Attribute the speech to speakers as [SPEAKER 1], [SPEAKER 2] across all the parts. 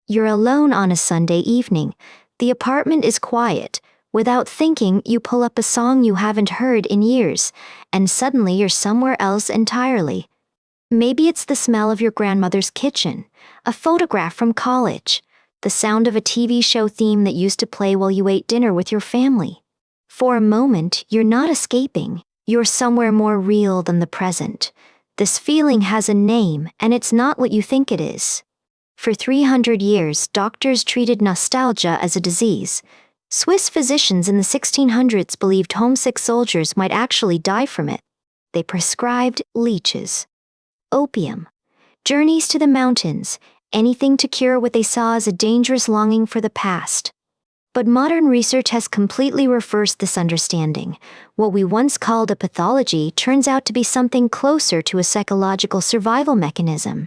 [SPEAKER 1] You're alone on a Sunday evening. The apartment is quiet. Without thinking, you pull up a song you haven't heard in years, and suddenly you're somewhere else entirely. Maybe it's the smell of your grandmother's kitchen, a photograph from college, the sound of a TV show theme that used to play while you ate dinner with your family. For a moment, you're not escaping. You're somewhere more real than the present. This feeling has a name, and it's not what you think it is. For 300 years, doctors treated nostalgia as a disease. Swiss physicians in the 1600s believed homesick soldiers might actually die from it. They prescribed leeches, opium, journeys to the mountains, anything to cure what they saw as a dangerous longing for the past. But modern research has completely reversed this understanding. What we once called a pathology turns out to be something closer to a psychological survival mechanism.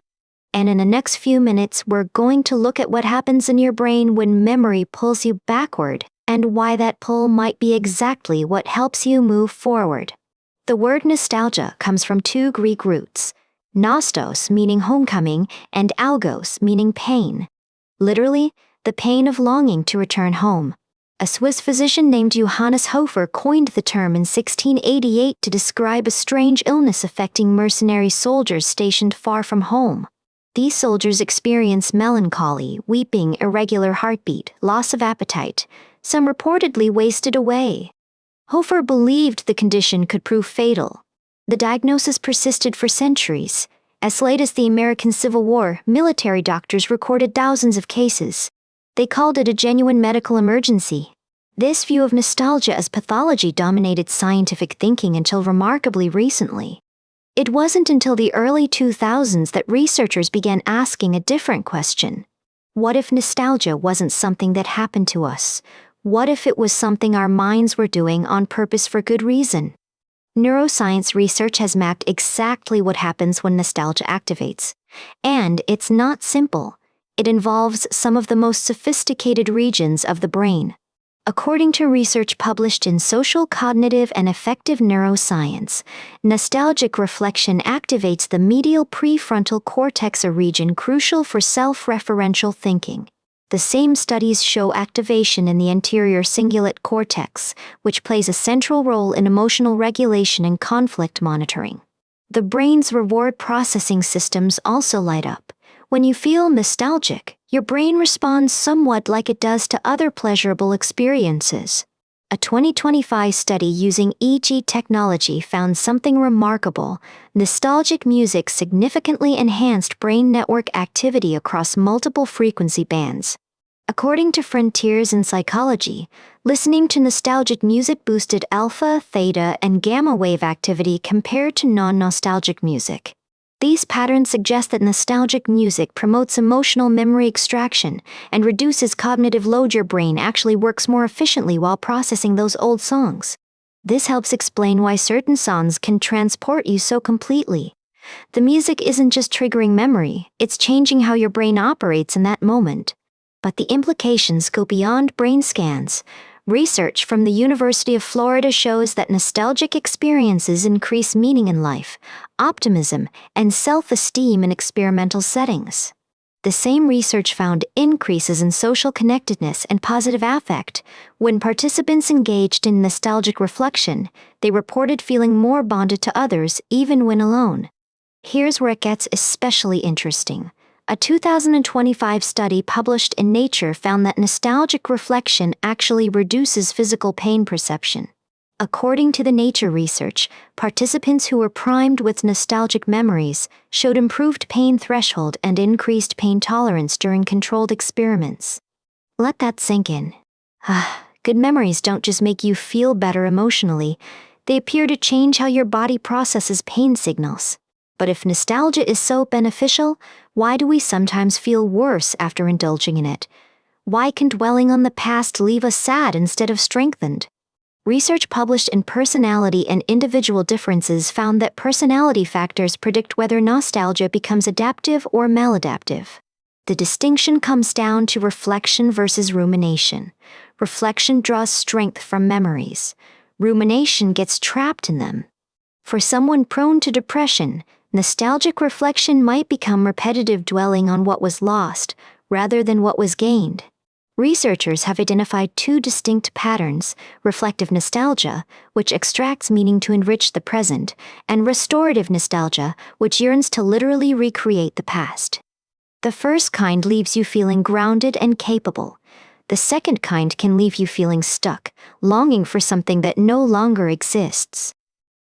[SPEAKER 1] And in the next few minutes, we're going to look at what happens in your brain when memory pulls you backward, and why that pull might be exactly what helps you move forward. The word nostalgia comes from two Greek roots, nostos meaning homecoming, and algos meaning pain. Literally, the pain of longing to return home. A Swiss physician named Johannes Hofer coined the term in 1688 to describe a strange illness affecting mercenary soldiers stationed far from home. These soldiers experience melancholy, weeping, irregular heartbeat, loss of appetite. Some reportedly wasted away. Hofer believed the condition could prove fatal. The diagnosis persisted for centuries. As late as the American Civil War, military doctors recorded thousands of cases. They called it a genuine medical emergency. This view of nostalgia as pathology dominated scientific thinking until remarkably recently. It wasn't until the early 2000s that researchers began asking a different question. What if nostalgia wasn't something that happened to us? What if it was something our minds were doing on purpose for good reason? Neuroscience research has mapped exactly what happens when nostalgia activates. And it's not simple. It involves some of the most sophisticated regions of the brain. According to research published in Social, Cognitive, and Affective Neuroscience, nostalgic reflection activates the medial prefrontal cortex, a region crucial for self-referential thinking. The same studies show activation in the anterior cingulate cortex, which plays a central role in emotional regulation and conflict monitoring. The brain's reward processing systems also light up. When you feel nostalgic, your brain responds somewhat like it does to other pleasurable experiences. A 2025 study using EEG technology found something remarkable. Nostalgic music significantly enhanced brain network activity across multiple frequency bands. According to Frontiers in Psychology, listening to nostalgic music boosted alpha, theta, and gamma wave activity compared to non-nostalgic music. These patterns suggest that nostalgic music promotes emotional memory extraction and reduces cognitive load. Your brain actually works more efficiently while processing those old songs. This helps explain why certain songs can transport you so completely. The music isn't just triggering memory, it's changing how your brain operates in that moment. But the implications go beyond brain scans. Research from the University of Florida shows that nostalgic experiences increase meaning in life, optimism, and self-esteem in experimental settings. The same research found increases in social connectedness and positive affect. When participants engaged in nostalgic reflection, they reported feeling more bonded to others even when alone. Here's where it gets especially interesting. A 2025 study published in Nature found that nostalgic reflection actually reduces physical pain perception. According to the Nature research, participants who were primed with nostalgic memories showed improved pain threshold and increased pain tolerance during controlled experiments. Let that sink in. Good memories don't just make you feel better emotionally, they appear to change how your body processes pain signals. But if nostalgia is so beneficial, why do we sometimes feel worse after indulging in it? Why can dwelling on the past leave us sad instead of strengthened? Research published in Personality and Individual Differences found that personality factors predict whether nostalgia becomes adaptive or maladaptive. The distinction comes down to reflection versus rumination. Reflection draws strength from memories. Rumination gets trapped in them. For someone prone to depression, nostalgic reflection might become repetitive dwelling on what was lost, rather than what was gained. Researchers have identified two distinct patterns: reflective nostalgia, which extracts meaning to enrich the present, and restorative nostalgia, which yearns to literally recreate the past. The first kind leaves you feeling grounded and capable. The second kind can leave you feeling stuck, longing for something that no longer exists.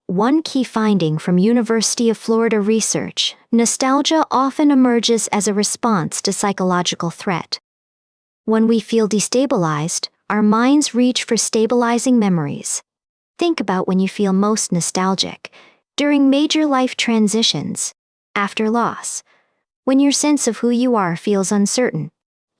[SPEAKER 1] One key finding from University of Florida research: nostalgia often emerges as a response to psychological threat. When we feel destabilized, our minds reach for stabilizing memories. Think about when you feel most nostalgic: during major life transitions, after loss, when your sense of who you are feels uncertain.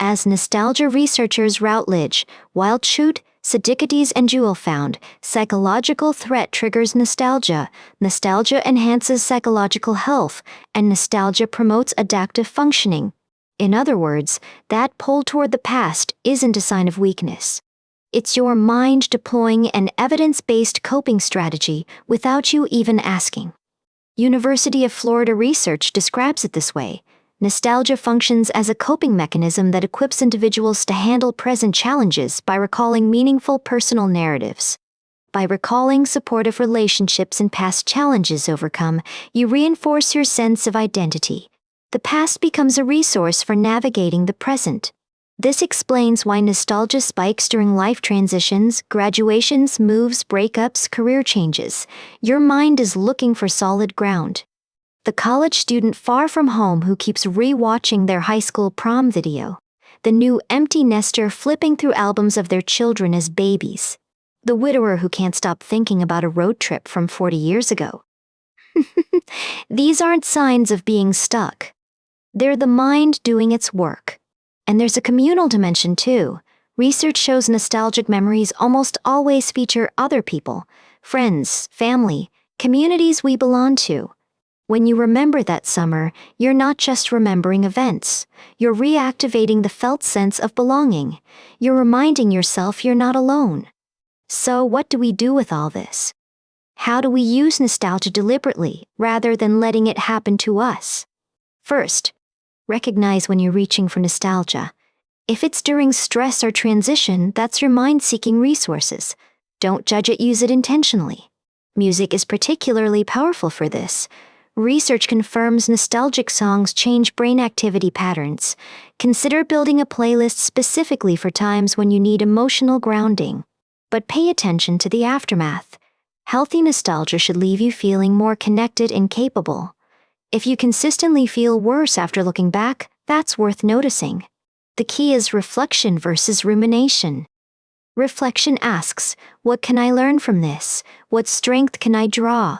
[SPEAKER 1] As nostalgia researchers Routledge, Wildschut, Sadikides and Jewell found, psychological threat triggers nostalgia, nostalgia enhances psychological health, and nostalgia promotes adaptive functioning. In other words, that pull toward the past isn't a sign of weakness. It's your mind deploying an evidence-based coping strategy without you even asking. University of Florida research describes it this way: nostalgia functions as a coping mechanism that equips individuals to handle present challenges by recalling meaningful personal narratives. By recalling supportive relationships and past challenges overcome, you reinforce your sense of identity. The past becomes a resource for navigating the present. This explains why nostalgia spikes during life transitions, graduations, moves, breakups, career changes. Your mind is looking for solid ground. The college student far from home who keeps re-watching their high school prom video. The new empty nester flipping through albums of their children as babies. The widower who can't stop thinking about a road trip from 40 years ago. These aren't signs of being stuck. They're the mind doing its work. And there's a communal dimension too. Research shows nostalgic memories almost always feature other people, friends, family, communities we belong to. When you remember that summer, you're not just remembering events. You're reactivating the felt sense of belonging. You're reminding yourself you're not alone. So what do we do with all this? How do we use nostalgia deliberately, rather than letting it happen to us? First, recognize when you're reaching for nostalgia. If it's during stress or transition, that's your mind seeking resources. Don't judge it, use it intentionally. Music is particularly powerful for this. Research confirms nostalgic songs change brain activity patterns. Consider building a playlist specifically for times when you need emotional grounding. But pay attention to the aftermath. Healthy nostalgia should leave you feeling more connected and capable. If you consistently feel worse after looking back, that's worth noticing. The key is reflection versus rumination. Reflection asks, what can I learn from this? What strength can I draw?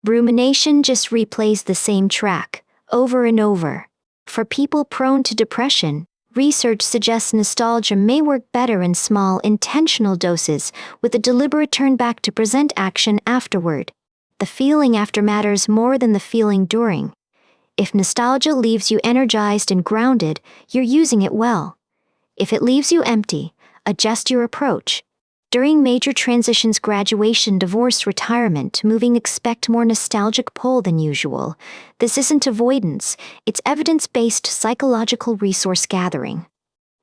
[SPEAKER 1] Rumination just replays the same track, over and over. For people prone to depression, research suggests nostalgia may work better in small, intentional doses, with a deliberate turn back to present action afterward. The feeling after matters more than the feeling during. If nostalgia leaves you energized and grounded, you're using it well. If it leaves you empty, adjust your approach. During major transitions, graduation, divorce, retirement, moving, expect more nostalgic pull than usual. This isn't avoidance, it's evidence-based psychological resource gathering.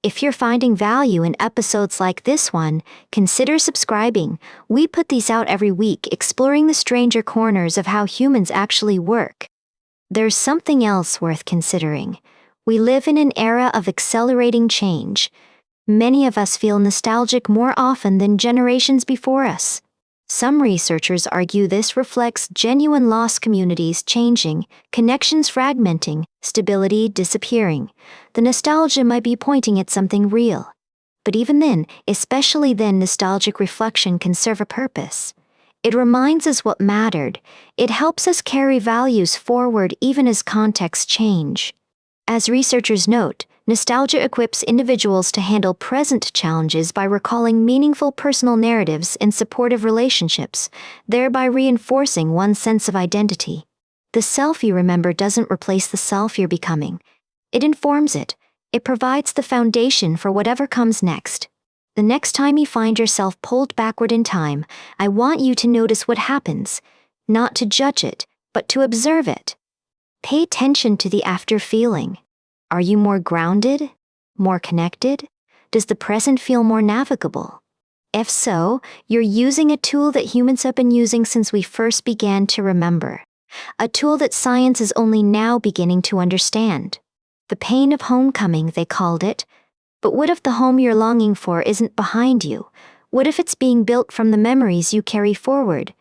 [SPEAKER 1] If you're finding value in episodes like this one, consider subscribing. We put these out every week, exploring the stranger corners of how humans actually work. There's something else worth considering. We live in an era of accelerating change. Many of us feel nostalgic more often than generations before us. Some researchers argue this reflects genuine loss, communities changing, connections fragmenting, stability disappearing. The nostalgia might be pointing at something real. But even then, especially then, nostalgic reflection can serve a purpose. It reminds us what mattered. It helps us carry values forward even as contexts change. As researchers note, nostalgia equips individuals to handle present challenges by recalling meaningful personal narratives and supportive relationships, thereby reinforcing one's sense of identity. The self you remember doesn't replace the self you're becoming. It informs it. It provides the foundation for whatever comes next. The next time you find yourself pulled backward in time, I want you to notice what happens, not to judge it, but to observe it. Pay attention to the after feeling. Are you more grounded, More connected? Does the present feel more navigable? If so, you're using a tool that humans have been using since we first began to remember. A tool that science is only now beginning to understand. The pain of homecoming, they called it. But what if the home you're longing for isn't behind you? What if it's being built from the memories you carry forward?